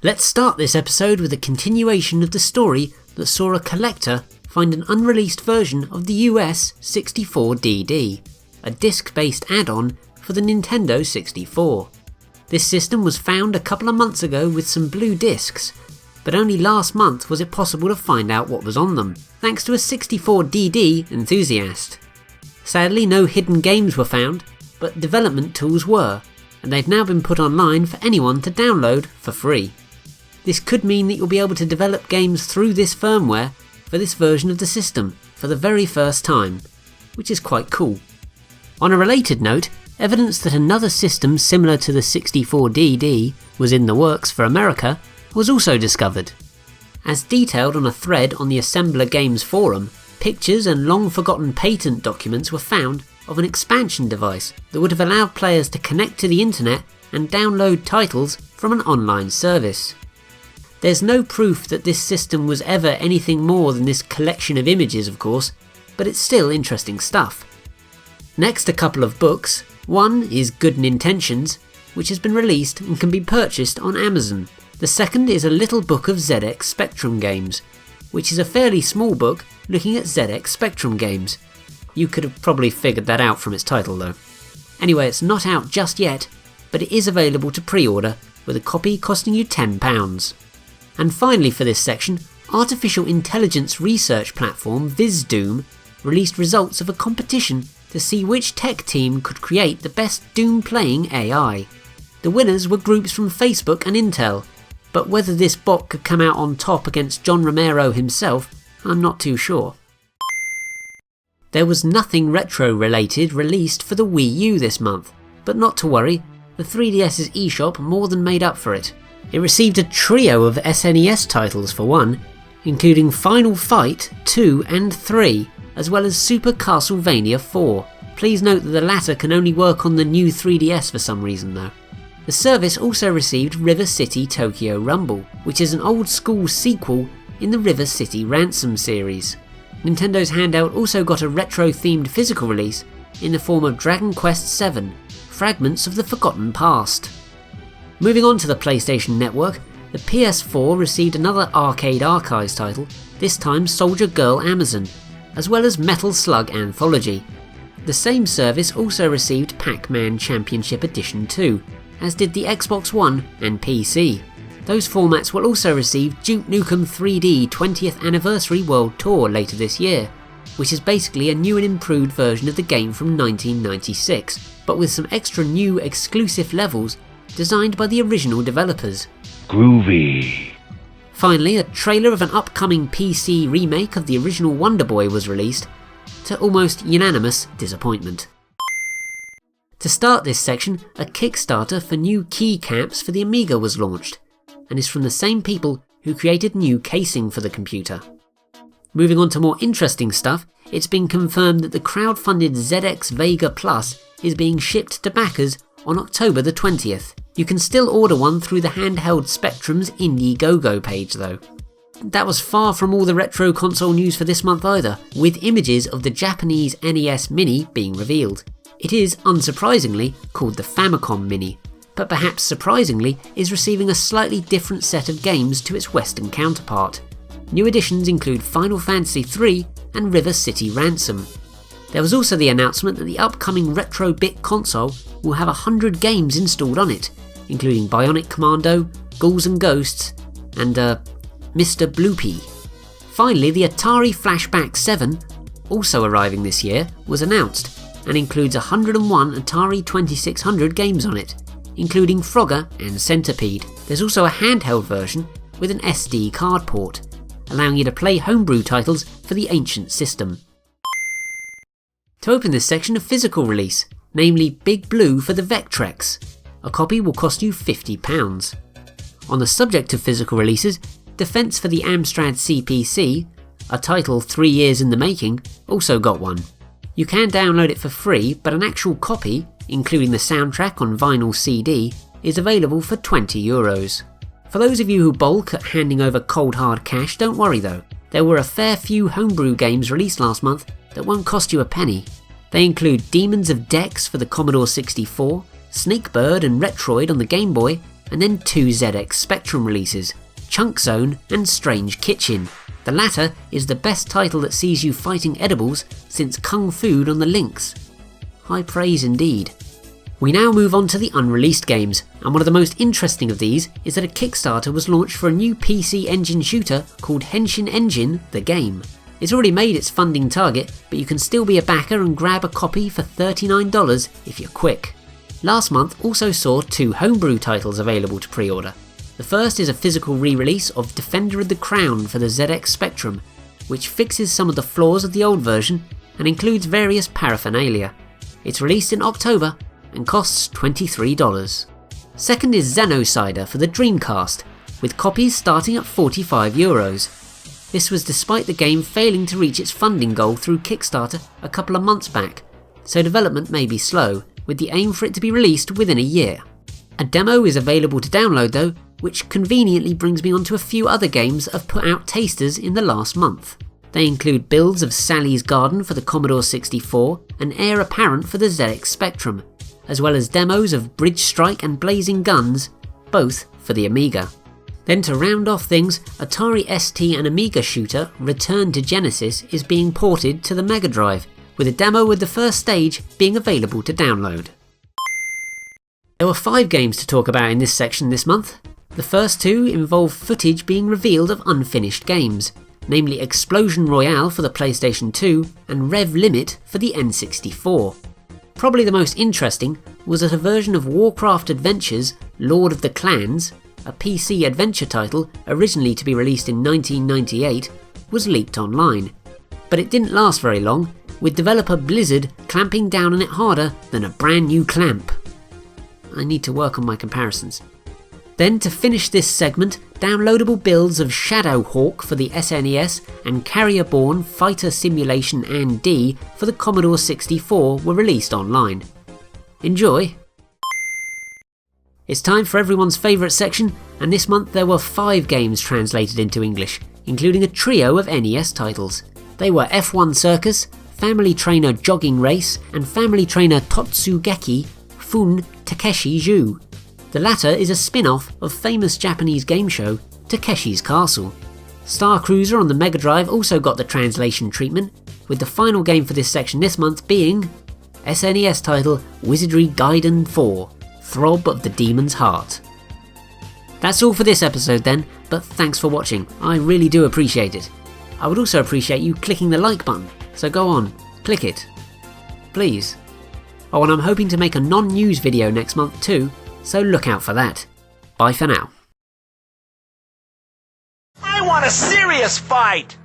Let's start this episode with a continuation of the story that saw a collector find an unreleased version of the US 64 DD, a disc-based add-on for the Nintendo 64. This system was found a couple of months ago with some blue discs, but only last month was it possible to find out what was on them, thanks to a 64 DD enthusiast. Sadly, no hidden games were found, but development tools were, and they've now been put online for anyone to download for free. This could mean that you'll be able to develop games through this firmware for this version of the system for the very first time, which is quite cool. On a related note, evidence that another system similar to the 64 DD was in the works for America was also discovered. As detailed on a thread on the Assembler Games forum, pictures and long-forgotten patent documents were found of an expansion device that would have allowed players to connect to the internet and download titles from an online service. There's no proof that this system was ever anything more than this collection of images, of course, but it's still interesting stuff. Next, a couple of books. One is Good Nintentions, which has been released and can be purchased on Amazon. The second is a little book of ZX Spectrum games, which is a fairly small book looking at ZX Spectrum games. You could have probably figured that out from its title though. Anyway, it's not out just yet, but it is available to pre-order, with a copy costing you £10. And finally for this section, artificial intelligence research platform VizDoom released results of a competition to see which tech team could create the best Doom playing AI. The winners were groups from Facebook and Intel, but whether this bot could come out on top against John Romero himself, I'm not too sure. There was nothing retro related released for the Wii U this month, but not to worry, the 3DS's eShop more than made up for it. It received a trio of SNES titles for one, including Final Fight 2 and 3, as well as Super Castlevania 4. Please note that the latter can only work on the new 3DS for some reason though. The service also received River City Tokyo Rumble, which is an old school sequel in the River City Ransom series. Nintendo's handout also got a retro-themed physical release in the form of Dragon Quest VII, Fragments of the Forgotten Past. Moving on to the PlayStation Network, the PS4 received another Arcade Archives title, this time Soldier Girl Amazon, as well as Metal Slug Anthology. The same service also received Pac-Man Championship Edition 2, as did the Xbox One and PC. Those formats will also receive Duke Nukem 3D 20th Anniversary World Tour later this year, which is basically a new and improved version of the game from 1996, but with some extra new exclusive levels designed by the original developers. Groovy. Finally, a trailer of an upcoming PC remake of the original Wonder Boy was released, to almost unanimous disappointment. To start this section, a Kickstarter for new keycaps for the Amiga was launched, and is from the same people who created new casing for the computer. Moving on to more interesting stuff, it's been confirmed that the crowdfunded ZX Vega Plus is being shipped to backers on October the 20th. You can still order one through the handheld Spectrum's Indie GoGo page though. That was far from all the retro console news for this month either, with images of the Japanese NES Mini being revealed. It is, unsurprisingly, called the Famicom Mini, but perhaps surprisingly is receiving a slightly different set of games to its Western counterpart. New additions include Final Fantasy III and River City Ransom. There was also the announcement that the upcoming Retro-Bit console will have 100 games installed on it, including Bionic Commando, Ghouls and Ghosts, and Mr. Bloopy. Finally, the Atari Flashback 7, also arriving this year, was announced, and includes 101 Atari 2600 games on it, including Frogger and Centipede. There's also a handheld version with an SD card port, allowing you to play Homebrew titles for the ancient system. To open this section, a physical release, namely Big Blue for the Vectrex. A copy will cost you £50. On the subject of physical releases, Defense for the Amstrad CPC, a title 3 years in the making, also got one. You can download it for free, but an actual copy, including the soundtrack on vinyl CD, is available for €20. For those of you who balk at handing over cold hard cash, don't worry though. There were a fair few homebrew games released last month that won't cost you a penny. They include Demons of Dex for the Commodore 64, Snakebird and Retroid on the Game Boy, and then 2 ZX Spectrum releases, Chunk Zone and Strange Kitchen. The latter is the best title that sees you fighting edibles since Kung Fu on the Lynx. High praise indeed. We now move on to the unreleased games, and one of the most interesting of these is that a Kickstarter was launched for a new PC engine shooter called Henshin Engine the Game. It's already made its funding target, but you can still be a backer and grab a copy for $39 if you're quick. Last month also saw 2 Homebrew titles available to pre-order. The first is a physical re-release of Defender of the Crown for the ZX Spectrum, which fixes some of the flaws of the old version and includes various paraphernalia. It's released in October and costs $23. Second is Xenocider for the Dreamcast, with copies starting at €45. This was despite the game failing to reach its funding goal through Kickstarter a couple of months back, so development may be slow, with the aim for it to be released within a year. A demo is available to download though, which conveniently brings me on to a few other games that have put out tasters in the last month. They include builds of Sally's Garden for the Commodore 64 and Heir Apparent for the ZX Spectrum, as well as demos of Bridge Strike and Blazing Guns, both for the Amiga. Then to round off things, Atari ST and Amiga shooter Return to Genesis is being ported to the Mega Drive, with a demo with the first stage being available to download. There were 5 games to talk about in this section this month. The first 2 involve footage being revealed of unfinished games, namely Explosion Royale for the PlayStation 2 and Rev Limit for the N64. Probably the most interesting was that a version of Warcraft Adventures Lord of the Clans, a PC adventure title originally to be released in 1998, was leaked online. But it didn't last very long, with developer Blizzard clamping down on it harder than a brand new clamp. I need to work on my comparisons. Then to finish this segment, downloadable builds of Shadowhawk for the SNES and Carrier-Born Fighter Simulation and D for the Commodore 64 were released online. Enjoy! It's time for everyone's favourite section, and this month there were 5 games translated into English, including a trio of NES titles. They were F1 Circus, Family Trainer Jogging Race, and Family Trainer Totsugeki Fun Takeshi Ju. The latter is a spin-off of famous Japanese game show Takeshi's Castle. Star Cruiser on the Mega Drive also got the translation treatment, with the final game for this section this month being SNES title Wizardry Gaiden 4, Throb of the Demon's Heart. That's all for this episode then, but thanks for watching, I really do appreciate it. I would also appreciate you clicking the like button, so go on, click it. Please. Oh, and I'm hoping to make a non-news video next month too, so look out for that. Bye for now. I want a serious fight!